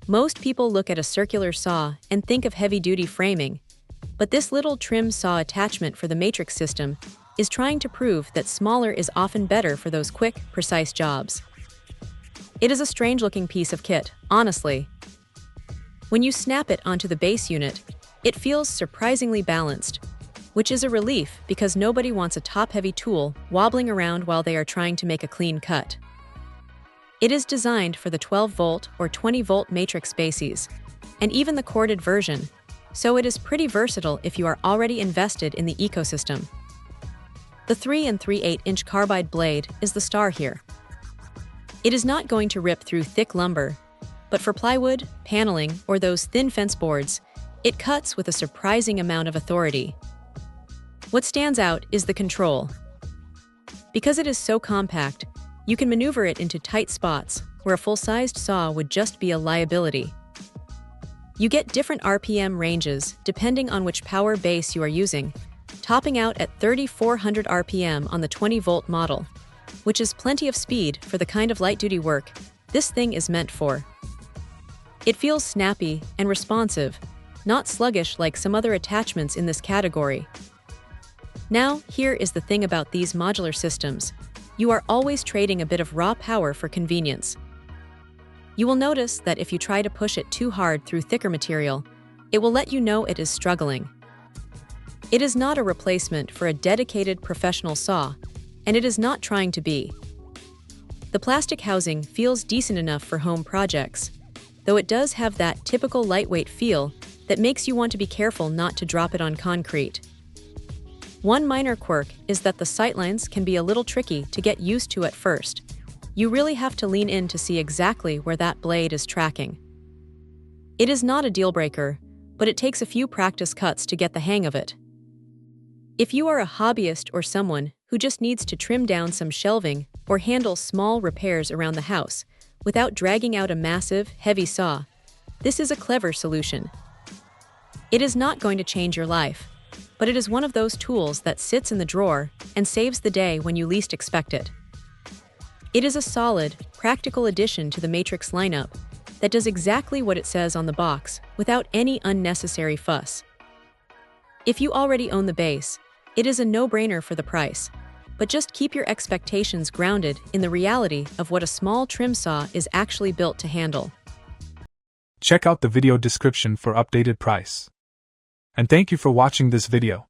Most people look at a circular saw and think of heavy-duty framing, but this little trim saw attachment for the matrix system is trying to prove that smaller is often better for those quick, precise jobs. It is a strange-looking piece of kit, honestly. When you snap it onto the base unit, it feels surprisingly balanced, which is a relief because nobody wants a top-heavy tool wobbling around while they are trying to make a clean cut. It is designed for the 12-volt or 20-volt matrix bases, and even the corded version, so it is pretty versatile if you are already invested in the ecosystem. The 3 3/8-inch carbide blade is the star here. It is not going to rip through thick lumber, but for plywood, paneling, or those thin fence boards, it cuts with a surprising amount of authority. What stands out is the control. Because it is so compact, you can maneuver it into tight spots where a full-sized saw would just be a liability. You get different RPM ranges depending on which power base you are using, topping out at 3,400 RPM on the 20-volt model, which is plenty of speed for the kind of light-duty work this thing is meant for. It feels snappy and responsive, not sluggish like some other attachments in this category. Now, here is the thing about these modular systems. You are always trading a bit of raw power for convenience. You will notice that if you try to push it too hard through thicker material, it will let you know it is struggling. It is not a replacement for a dedicated professional saw, and it is not trying to be. The plastic housing feels decent enough for home projects, though it does have that typical lightweight feel that makes you want to be careful not to drop it on concrete. One minor quirk is that the sightlines can be a little tricky to get used to at first. You really have to lean in to see exactly where that blade is tracking. It is not a deal breaker, but it takes a few practice cuts to get the hang of it. If you are a hobbyist or someone who just needs to trim down some shelving or handle small repairs around the house without dragging out a massive, heavy saw, this is a clever solution. It is not going to change your life, but it is one of those tools that sits in the drawer and saves the day when you least expect it. It is a solid, practical addition to the Matrix lineup that does exactly what it says on the box without any unnecessary fuss. If you already own the base, it is a no-brainer for the price, but just keep your expectations grounded in the reality of what a small trim saw is actually built to handle. Check out the video description for updated price. And thank you for watching this video.